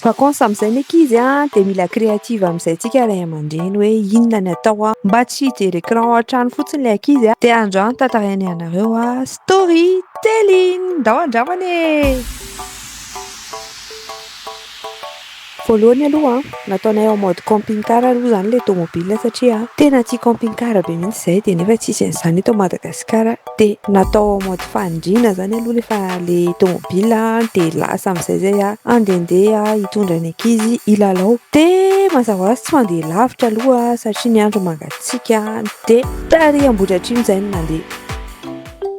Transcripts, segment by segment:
vacances amin'izay ny ankizy dia mila créative amin'izay tsika ray aman-dreny hoe inona ny atao mba tsy hijery écran an-trano fotsiny ilay ankizy dia androany tantarainy anareo story telling ndao andramana e. Voalohany aloha nataonay ao mode camping car aloha zany ilay tomobile satria tena tia camping car be mihitsy izay dia nefa tsisy an'izany eto Madagasikara dia natao ao mode fandriana zany aloha rehefa ilay tomobile dia lasa amin'izay zay andehandeha hitondra ny ankizy ilalao dia mazava ho azy tsy mandeha lavitra aloha satria ny andro mangatsiaka dia tary Ambohidratrimo zay no nandeha.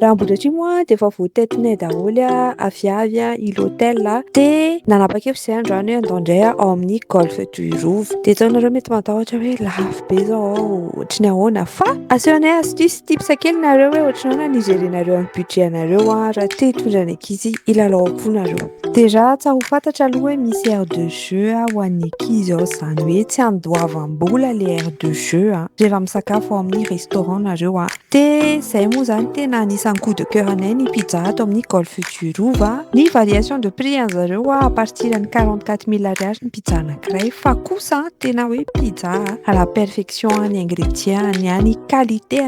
Raha Ambohidratrimo dia efa voataitinay daholo avy l'hôtel dia nanapa-kevitra izay androany hoe andao indray ao amin'ny golf du Rova dia itaonareo mety matahotra hoe lafo be zao ohatry ny ahoana fa asehonay astuce tips kely nareo hoe ohatry ny ahoana nigerenareo amin'ny budget nareo raha te hitondra ny ankizy ilalao koa nareo. Déjà tsy ho fantatra aloha hoe misy aire de jeu ho an'ny ankizy ao izany hoe tsy andoavam-bola le aire de jeu rehefa misakafo ao amin'ny restaurant nareo dia izay moa zany tena anisan'ny coup de cœur anay ny pizza ato amin'ny golf du Rova. Ny variation de prix an'zareo à partir de 44 000 ariary ny pizza anankiray fa kosa tena hoe pizza à la perfection ny ingrédients ny qualité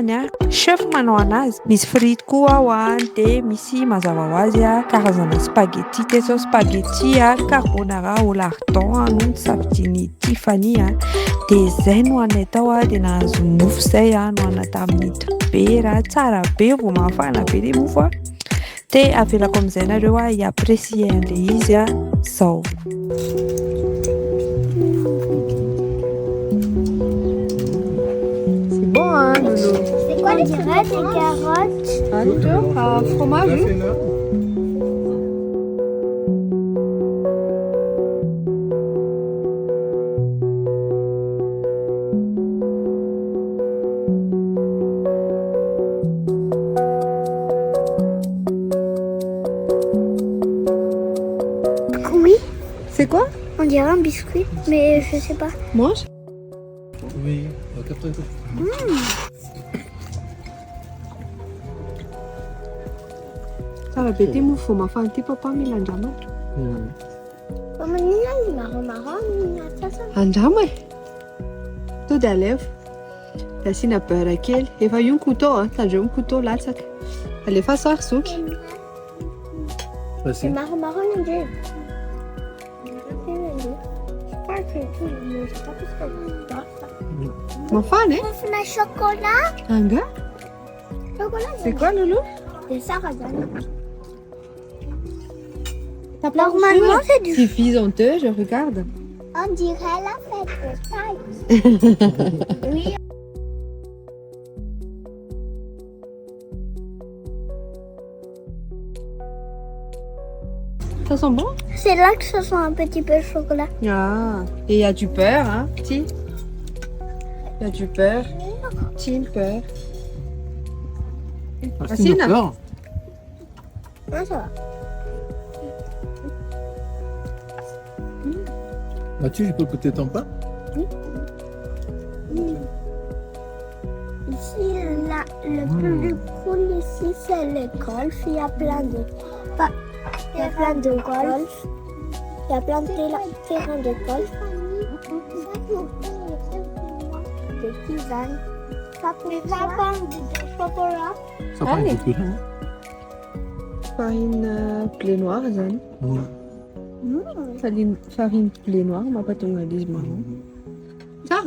chef manao anazy. Misy frity koa ao dia misy mazava ho azy karazana spaghetti teso spaghetti carbonara au lardon no safidiny Tiffany dia izay no anay tao dia nahazo mofo izay no ana tamin'ny dibera tsara be vao mafana be ilay mofo dia avelako amin'izay nareo hiapprécier an'ilay izy zao. C'est bon Loulou. C'est quoi les carottes? Fromage. Oui, C'est quoi? on dirait un biscuit, mais je sais pas. Mange. Oui, après. Tsara be ty mofo mafana ty papa mila andrama. Manina ny marron ny atsasany. Andrama e. To dia alefa. Dia asiana beurre kely. Efa io ny couteau tandreo ny couteau latsaka. Alefa sary zoky. C'est Facile. marron ny ndray. Je crois que tout le je sais pas ce que Mafana e. c'est. Chocolat. Anga. Chocolat. C'est quoi Loulou? C'est ça, Razan. T'as pas Normalement, reçu? c'est du. C'est fisanteux, je regarde. On dirait la fête de paille. Oui. Ça sent bon? C'est là que ça sent un petit peu le chocolat. Ah, et il y a du beurre, hein, petit. Il y a du beurre. Petit beurre. Facile. Facile. Ah, ça va. Mathieu, je peux goûter ton pain? Ici, le plus cool ici, c'est le golf. Il y a plein de, il y a plein de golf. Il y a plein de terrains de golf. Des tisanes. Ça peut faire du chocolat. Ça prend Allez. beaucoup de temps. Farine blé noir, Zane. Farine blé noir, ma pas ton galice marron. Ça?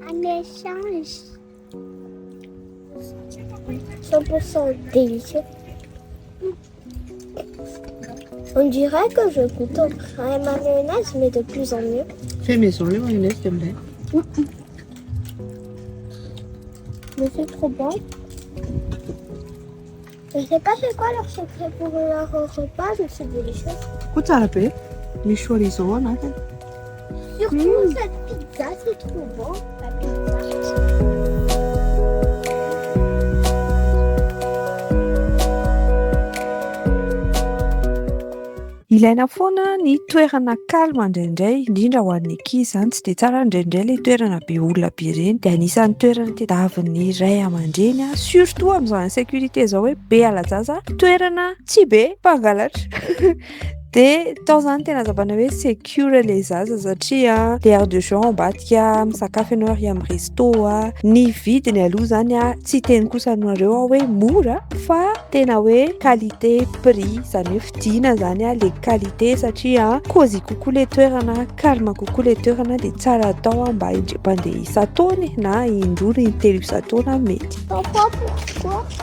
Un échange. 100% délicieux. On dirait que je goûte au pain et mayonnaise, mais de plus en mieux. Fais maison, le mayonnaise, s'il te plaît. Mais c'est trop bon. Je sais pas c'est quoi leur secret pour leur repas, mais c'est délicieux. Écoute, ça la paix. Les chorizo, hein, Surtout cette pizza, c'est trop bon. La pizza. Ilaina foana ny toerana kalma indraindray indrindra ho an'ny ankizy izany tsy dia tsara indraindray ilay toerana be olona be ireny dia anisan'ny toerana tadiavin'ny ray aman-dreny surtout amin'izao insécurité izao hoe be alajaza toerana tsy be mpangalatra De tao zany tena zavana hoe secure le zaza satria le aire de jeu ambadika misakafo ianao ary amin'ny resto ny vidiny aloha zany tsy teny kosa anareo hoe mora fa tena hoe qualité prix zany hoe fidina zany le qualité satria cosy kokoa le toerana calme kokoa le toerana de tsara atao mba indrepandea isa-taona na indroa na intelo isa-taona mety. Pourquoi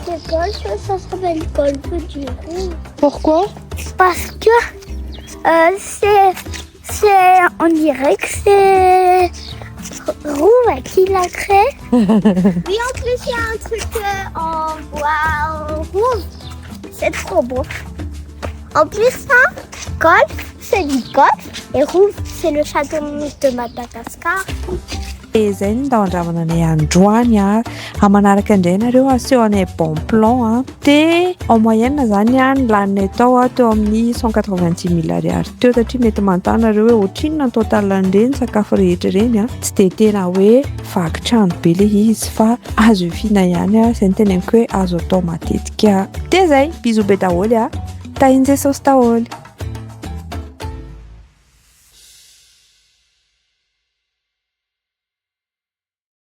le golf, ça s'appelle golf du roux? Pourquoi? Parce que on dirait que c'est Roux qui l'a créé. Oui, en plus, il y a un truc en bois rouge. C'est trop beau. En plus, ça, golf, c'est du golf. Et rouge, c'est le château de Madagascar. Izay ny andramana androany manaraka indray nareo asehonay bon plan de en moyenne zany ny laninay tao teo amin'ny 190 000 ariary teo satria mety manontany nareo hoe ohatrinona ny total an'ireny sakafo rehetra reny tsy de tena hoe vaky trano be le izy fa azo ifina ihany izay ny teneniko hoe azo atao matetika de zay bisous be daholo tahin'i Jesosy daholo.